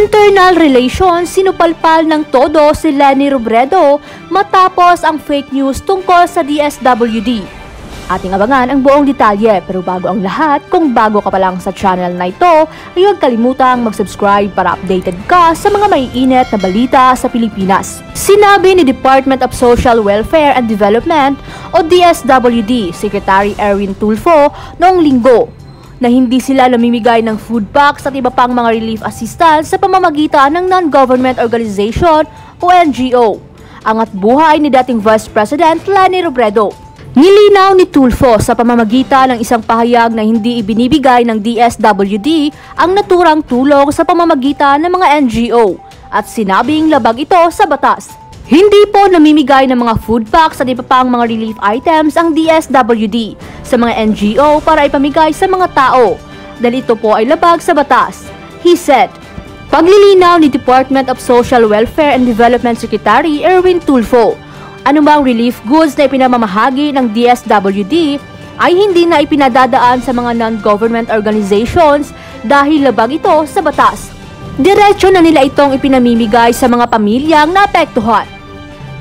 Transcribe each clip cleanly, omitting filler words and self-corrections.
Internal Relations sinupalpal ng todo si Leni Robredo matapos ang fake news tungkol sa DSWD. Ating abangan ang buong detalye, pero bago ang lahat, kung bago ka pa lang sa channel na ito, ay huwag kalimutang mag-subscribe para updated ka sa mga maiinit na balita sa Pilipinas. Sinabi ni Department of Social Welfare and Development o DSWD Secretary Erwin Tulfo noong Linggo na hindi sila namimigay ng food packs at iba pang mga relief assistance sa pamamagitan ng non-government organization o NGO. Angat buhay ni dating Vice President Leni Robredo. Nilinaw ni Tulfo sa pamamagitan ng isang pahayag na hindi ibinibigay ng DSWD ang naturang tulong sa pamamagitan ng mga NGO at sinabing labag ito sa batas. Hindi po namimigay ng mga food packs at iba pang mga relief items ang DSWD sa mga NGO para ipamigay sa mga tao dahil ito po ay labag sa batas, he said. Paglilinaw ni Department of Social Welfare and Development Secretary Erwin Tulfo, anumang relief goods na ipinamamahagi ng DSWD ay hindi na ipinadadaan sa mga non-government organizations dahil labag ito sa batas. Diretso na nila itong ipinamimigay sa mga pamilyang naapektuhan.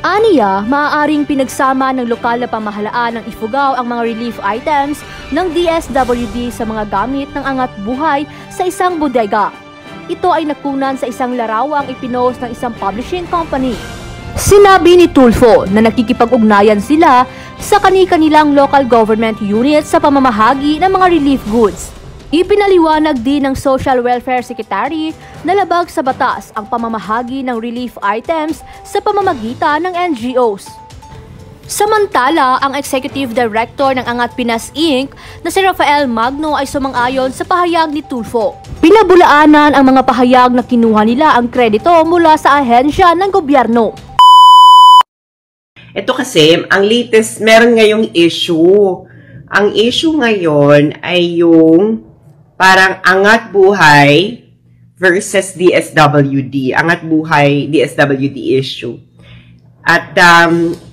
Aniya, maaaring pinagsama ng lokal na pamahalaan ng Ifugao ang mga relief items ng DSWD sa mga gamit ng Angat Buhay sa isang bodega. Ito ay nakunan sa isang larawang ipinost ng isang publishing company. Sinabi ni Tulfo na nakikipag-ugnayan sila sa kani-kanilang local government units sa pamamahagi ng mga relief goods. Ipinaliwanag din ng Social Welfare Secretary na labag sa batas ang pamamahagi ng relief items sa pamamagitan ng NGOs. Samantala, ang Executive Director ng Angat Pinas Inc. na si Rafael Magno ay sumang-ayon sa pahayag ni Tulfo. Pinabulaanan ang mga pahayag na kinuha nila ang kredito mula sa ahensya ng gobyerno. Ito kasi, ang latest, meron ngayong issue. Ang issue ngayon ay yung parang Angat Buhay versus DSWD. Angat Buhay, DSWD issue. At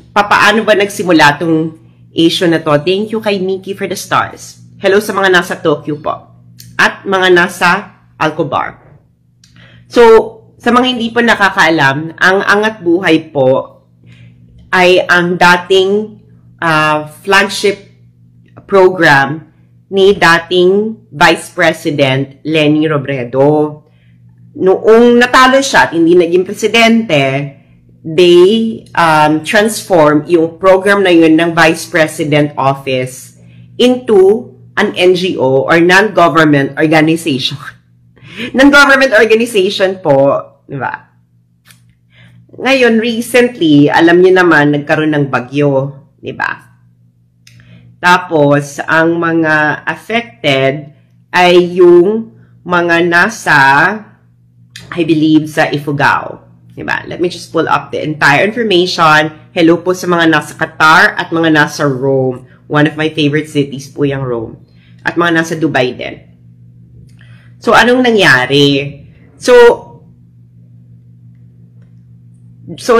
papaano ba nagsimula itong issue na to? Thank you kay Mickey for the stars. Hello sa mga nasa Tokyo po. At mga nasa Alcobar. So, sa mga hindi po nakakaalam, ang Angat Buhay po ay ang dating flagship program ni dating Vice President Leni Robredo. Noong natalo siya at hindi naging presidente, they transform yung program na yun ng Vice President Office into an NGO or non-government organization. Non-government organization po, di ba? Ngayon, recently, alam niyo naman, nagkaroon ng bagyo, di ba? Tapos, ang mga affected ay yung mga nasa, I believe, sa Ifugao. Diba? Let me just pull up the entire information. Hello po sa mga nasa Qatar at mga nasa Rome. One of my favorite cities po yung Rome. At mga nasa Dubai din. So, anong nangyari? So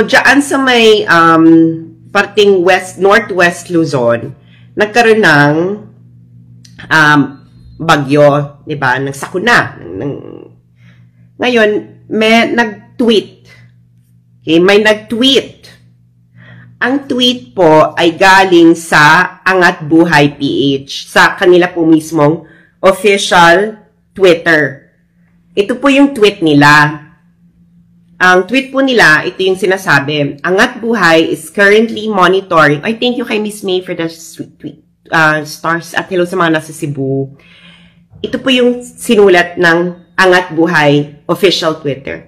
dyan sa may parting northwest Luzon, nagkaroon ng bagyo, di ba? Ng sakuna. Ngayon, may nag-tweet. Okay, may nag-tweet. Ang tweet po ay galing sa Angat Buhay PH, sa kanila po mismong official Twitter. Ito po yung tweet nila. Ang tweet po nila, ito yung sinasabi, Angat Buhay is currently monitoring. Ay, thank you kay Miss May for the tweet, stars at hello sa mga nasa Cebu. Ito po yung sinulat ng Angat Buhay official Twitter.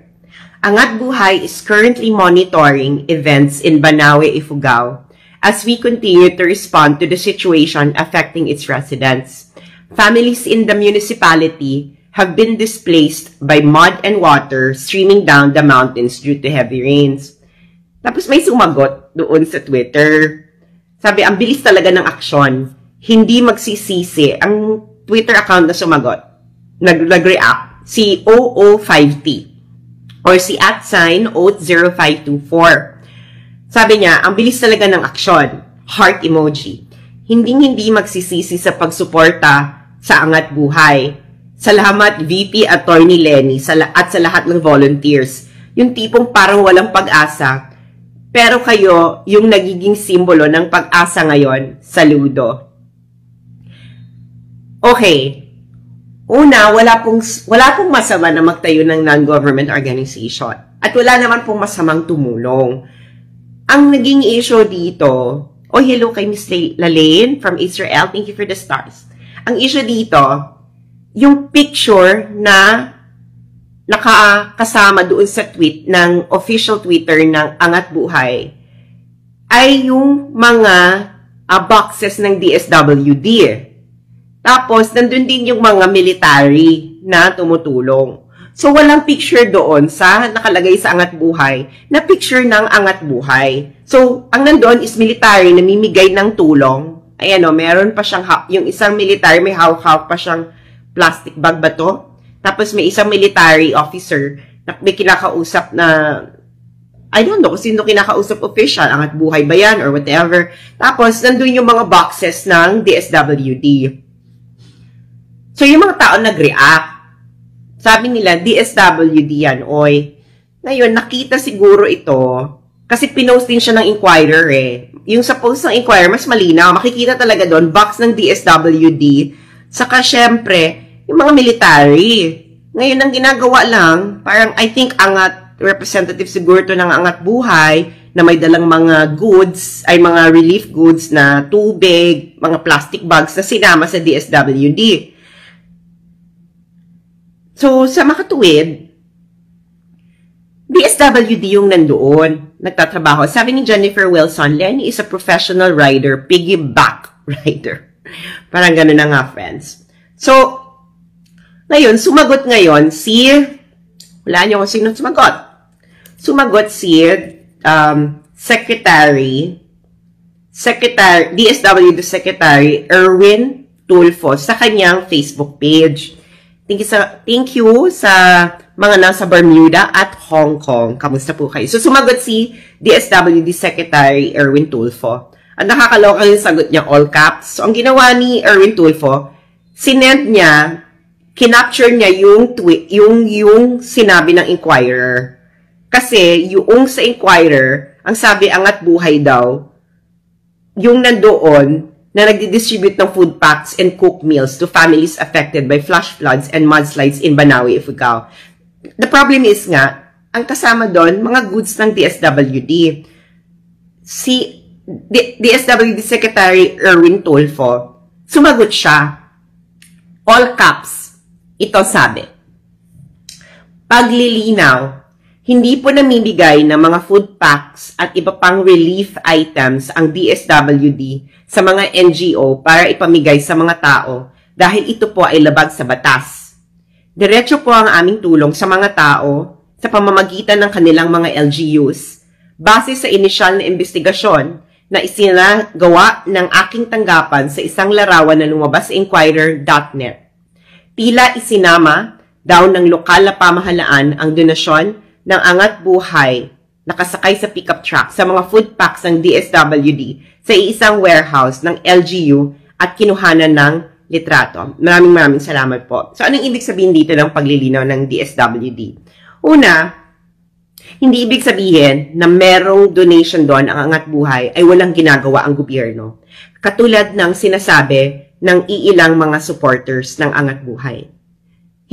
Angat Buhay is currently monitoring events in Banawe, Ifugao as we continue to respond to the situation affecting its residents. Families in the municipality have been displaced by mud and water streaming down the mountains due to heavy rains. Tapos may sumagot doon sa Twitter. Sabi, ang bilis talaga ng aksyon. Hindi magsisisi. Ang Twitter account na sumagot, nag-react, si OO5T or si @OAT0524. Sabi niya, ang bilis talaga ng aksyon. Heart emoji. Hindi magsisisi sa pagsuporta sa Angat Buhay. Salamat VP Attorney Lenny at sa lahat ng volunteers. Yung tipong parang walang pag-asa, pero kayo yung nagiging simbolo ng pag-asa ngayon. Saludo. Okay. Una, wala pong masama na magtayo ng non-government organization. At wala naman pong masamang tumulong. Ang naging issue dito, hello kay Miss Lalaine from Israel. Thank you for the stars. Ang issue dito, yung picture na nakakasama doon sa tweet ng official Twitter ng Angat Buhay ay yung mga boxes ng DSWD. Tapos, nandun din yung mga military na tumutulong. So, walang picture doon sa nakalagay sa Angat Buhay na picture ng Angat Buhay. So, ang nandun is military na mimigay ng tulong. Ayan o, meron pa siyang, yung isang military may hawak-hawak pa siyang plastic bag ba to? Tapos may isang military officer na may kinakausap na, I don't know kung sino kinakausap official, Angat Buhay ba yan or whatever. Tapos nandun yung mga boxes ng DSWD. So yung mga tao nag-react. Sabi nila, DSWD yan, oy. Ngayon, nakita siguro ito, kasi pinost din siya ng Inquirer eh. Yung sa post ng Inquirer, mas malinaw. Makikita talaga doon, box ng DSWD. Saka, syempre, yung mga military. Ngayon, ang ginagawa lang, parang, I think, Angat, representative siguro to ng Angat Buhay, na may dalang mga goods, ay mga relief goods na tubig, mga plastic bags na sinama sa DSWD. So, sa makatuwid, DSWD yung nandoon, nagtatrabaho. Sabi ni Jennifer Wilson, Lenny is a professional rider, piggyback rider. Parang gano'n na nga, friends. So, ngayon, sumagot ngayon si, wala niyo kung sino sumagot. Sumagot si DSWD Secretary Erwin Tulfo sa kanyang Facebook page. Thank you sa mga nasa Bermuda at Hong Kong. Kamusta po kayo? So, sumagot si DSWD Secretary Erwin Tulfo. At nakakaloka yung sagot niya, all caps. So, ang ginawa ni Erwin Tulfo, sinend niya, kinapture niya yung tweet, yung sinabi ng Inquirer. Kasi, yung sa Inquirer, ang sabi, Angat Buhay daw, yung nandoon, na nagdi-distribute ng food packs and cooked meals to families affected by flash floods and mudslides in Banaue, Ifugao. The problem is nga, ang kasama doon, mga goods ng DSWD. Si DSWD Secretary Erwin Tulfo, sumagot siya, all caps, ito sabi, paglilinaw, hindi po namimigay ng mga food packs at iba pang relief items ang DSWD sa mga NGO para ipamigay sa mga tao dahil ito po ay labag sa batas. Diretso po ang aming tulong sa mga tao sa pamamagitan ng kanilang mga LGUs base sa inisyal na investigasyon na isinagawa ng aking tanggapan sa isang larawan na lumabas sa Inquirer.net. Tila isinama daw ng lokal na pamahalaan ang donasyon ng Angat Buhay nakasakay sa pickup truck sa mga food packs ng DSWD sa isang warehouse ng LGU at kinuhanan ng litrato. Maraming salamat po. So, anong ibig sabihin dito ng paglilinaw ng DSWD? Una, hindi ibig sabihin na merong donation doon ang Angat Buhay ay walang ginagawa ang gobyerno. Katulad ng sinasabi ng iilang mga supporters ng Angat Buhay.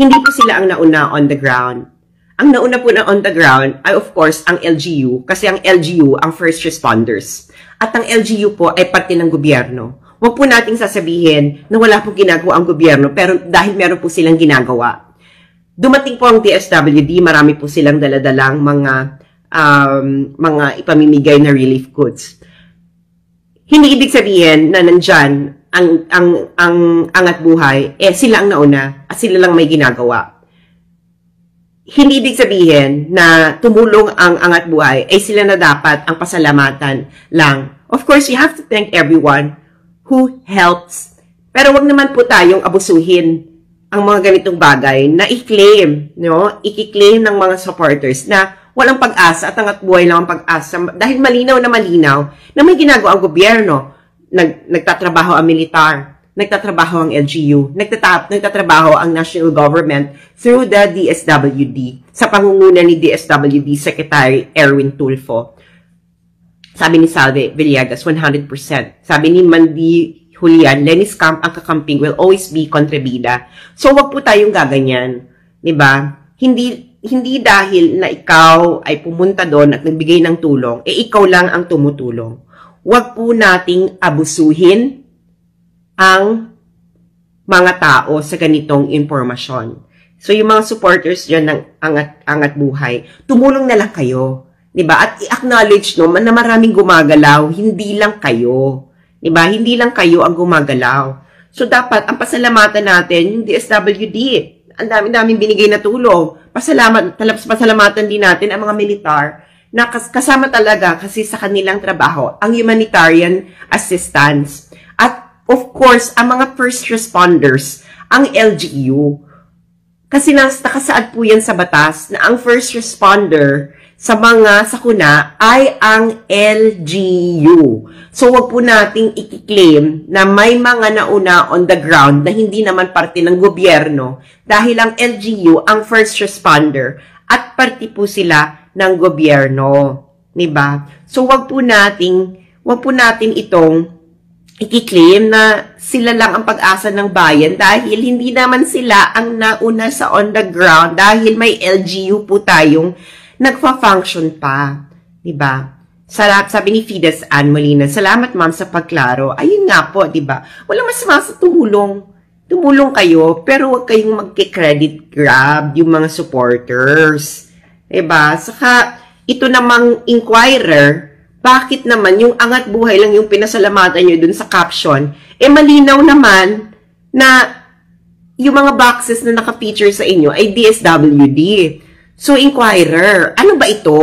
Hindi po sila ang nauna on the ground. Ang nauna po na on the ground ay of course ang LGU kasi ang LGU ang first responders. At ang LGU po ay parte ng gobyerno. Huwag po nating sasabihin na wala pong ginagawa ang gobyerno pero dahil meron po silang ginagawa. Dumating po ang DSWD, marami po silang daladalang mga ipamimigay na relief goods. Hindi ibig sabihin na nandyan ang Angat Buhay, sila ang nauna at sila lang may ginagawa. Hindi ibig sabihin na tumulong ang Angat Buhay ay sila na dapat ang pasalamatan lang. Of course, you have to thank everyone who helps. Pero wag naman po tayong abusuhin ang mga ganitong bagay na i-claim, no? I-claim ng mga supporters na walang pag-asa at Angat Buhay lang ang pag-asa. Dahil malinaw na may ginagawa ang gobyerno. Nagtatrabaho ang militar. nagtatrabaho ang LGU, nagtatrabaho ang national government through the DSWD, sa pangunguna ni DSWD Secretary Erwin Tulfo. Sabi ni Salve Villegas, 100%. Sabi ni Mandy Julian, Lenis Camp, ang kakamping will always be kontrabida. So, wag po tayong gaganyan. Diba? Hindi dahil na ikaw ay pumunta doon at nagbigay ng tulong, ikaw lang ang tumutulong. Wag po nating abusuhin ang mga tao sa ganitong impormasyon. So, yung mga supporters dyan ng Angat Buhay, tumulong na lang kayo. Diba? At i-acknowledge no, na maraming gumagalaw, hindi lang kayo. Diba? Hindi lang kayo ang gumagalaw. So, dapat, ang pasalamatan natin, yung DSWD, ang daming binigay na tulong. Pasalamatan din natin ang mga militar na kasama talaga kasi sa kanilang trabaho, ang humanitarian assistance. At, of course, ang mga first responders, ang LGU. Kasi nakasaad po yan sa batas na ang first responder sa mga sakuna ay ang LGU. So, wag po nating i-claim na may mga nauna on the ground na hindi naman parte ng gobyerno dahil ang LGU ang first responder at parte po sila ng gobyerno. Diba? So, wag po natin itong i-claim na sila lang ang pag-asa ng bayan dahil hindi naman sila ang nauna sa on the ground dahil may LGU po tayong nagfa-function pa. Diba? Sabi ni Fides Ann Molina, salamat ma'am sa pagklaro. Ayun nga po, diba? Walang masama sa tumulong. Tumulong kayo, pero huwag kayong mag-credit grab yung mga supporters. Diba? Saka, ito namang inquirer, bakit naman yung Angat Buhay lang yung pinasalamatan nyo dun sa caption, malinaw naman na yung mga boxes na naka-feature sa inyo ay DSWD. So, inquirer, ano ba ito?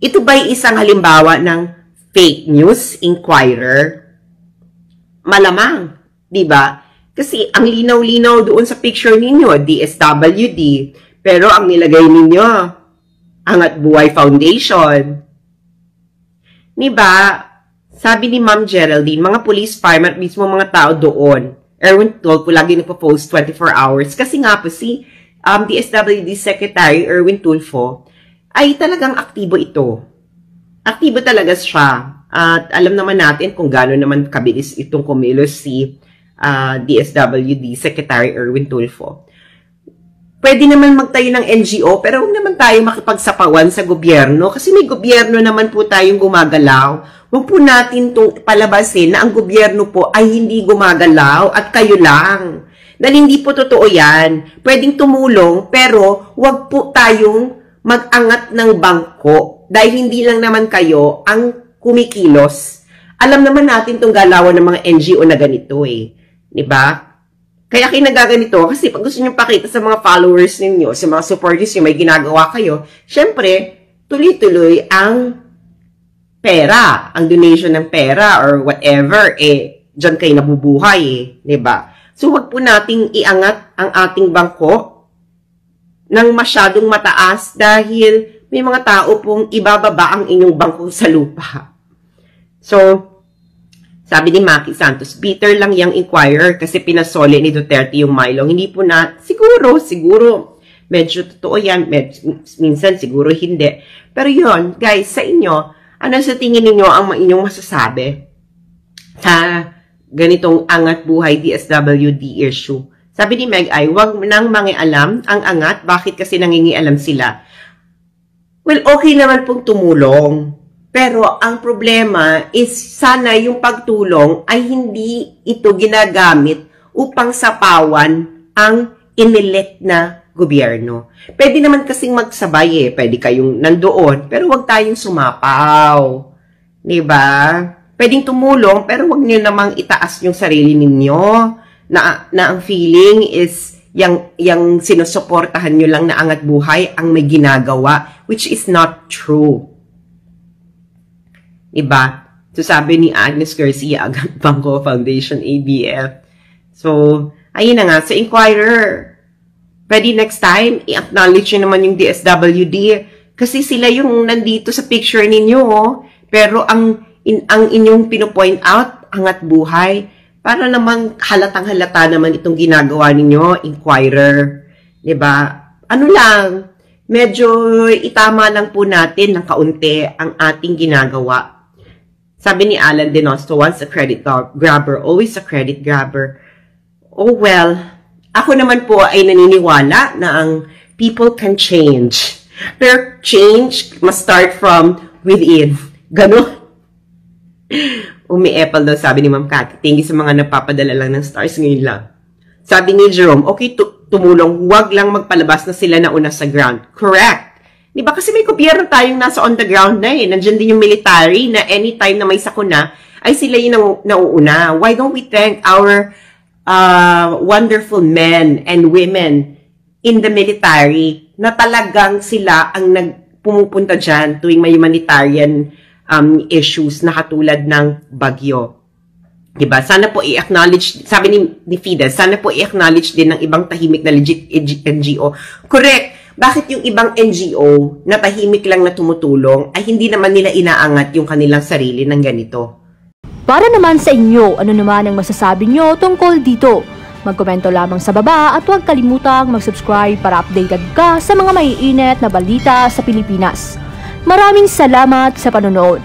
Ito ba isang halimbawa ng fake news inquirer? Malamang, di ba? Kasi ang linaw-linaw doon sa picture ninyo, DSWD, pero ang nilagay ninyo, Angat Buhay Foundation. Di ba? Sabi ni Ma'am Geraldine, mga police, fireman, mismo mga tao doon. Erwin Tulfo lagi nagpo-post 24 hours. Kasi nga po si DSWD Secretary Erwin Tulfo ay talagang aktibo ito. Aktibo talaga siya. At alam naman natin kung gaano naman kabilis itong kumilos si DSWD Secretary Erwin Tulfo. Pwede naman magtayo ng NGO pero huwag naman tayo makipagsapawan sa gobyerno kasi may gobyerno naman po tayong gumagalaw. Huwag po natin itong palabasin na ang gobyerno po ay hindi gumagalaw at kayo lang. Dahil hindi po totoo yan. Pwedeng tumulong, pero wag po tayong mag-angat ng bangko dahil hindi lang naman kayo ang kumikilos. Alam naman natin itong galawan ng mga NGO na ganito eh. Diba? Kaya kayo nagaganito kasi pag gusto nyo pakita sa mga followers ninyo, sa mga supporters nyo, may ginagawa kayo, syempre, tuloy-tuloy ang pera, ang donation ng pera or whatever, dyan kayo nabubuhay eh. Diba? So, wag po nating iangat ang ating bangko ng masyadong mataas dahil may mga tao pong ibababa ang inyong bangko sa lupa. So, sabi ni Maki Santos, bitter lang yung inquirer kasi pinasole ni Duterte yung Milo. Hindi po na, siguro, medyo totoo yan, minsan siguro hindi. Pero yon guys, sa inyo, ano sa tingin ninyo ang inyong masasabi sa ganitong Angat Buhay DSWD issue? Sabi ni Meg ay, wag nang mangialam ang Angat, bakit kasi nangingialam sila? Well, okay naman pong tumulong. Pero ang problema is sana yung pagtulong ay hindi ito ginagamit upang sapawan ang inilit na gobyerno. Pwede naman kasing magsabay Pwede kayong nandoon, pero wag tayong sumapaw. Diba? Pwedeng tumulong, pero wag niyo namang itaas yung sarili ninyo na ang feeling is yung sinusuportahan nyo lang na Angat Buhay ang may ginagawa, which is not true. Diba? So, sabi ni Agnes Garcia, Angat Bangko Foundation, ABF. So, ayun na nga. Sa Inquirer, pwede next time, i-acknowledge nyo naman yung DSWD. Kasi sila yung nandito sa picture ninyo, Pero ang inyong pinopoint out, Angat Buhay, Para namang halatang-halata naman itong ginagawa ninyo, Inquirer. 'Di ba? Ano lang, medyo itama lang po natin ng kaunti ang ating ginagawa. Sabi ni Alan Denosto, once a credit grabber, always a credit grabber. Oh well, ako naman po ay naniniwala na ang people can change. Pero change must start from within. Ganon. Umi-apple daw, sabi ni Ma'am Cathy. Thank you sa mga napapadala lang ng stars ngayon lang. Sabi ni Jerome, okay, tumulong, huwag lang magpalabas na sila na una sa ground. Correct. Di ba? Kasi may gobyerno tayong nasa on the ground na eh. Nandiyan din yung military na anytime na may sakuna, ay sila yung nauuna. Why don't we thank our wonderful men and women in the military na talagang sila ang pumupunta dyan tuwing may humanitarian issues na katulad ng bagyo. Diba? Sana po i-acknowledge, sabi ni Fides, sana po i-acknowledge din ng ibang tahimik na legit NGO. Correct. Bakit yung ibang NGO na tahimik lang na tumutulong ay hindi naman nila inaangat yung kanilang sarili ng ganito? Para naman sa inyo, ano naman ang masasabi nyo tungkol dito? Magkomento lamang sa baba at huwag kalimutang mag-subscribe para updated ka sa mga maiinit na balita sa Pilipinas. Maraming salamat sa panonood.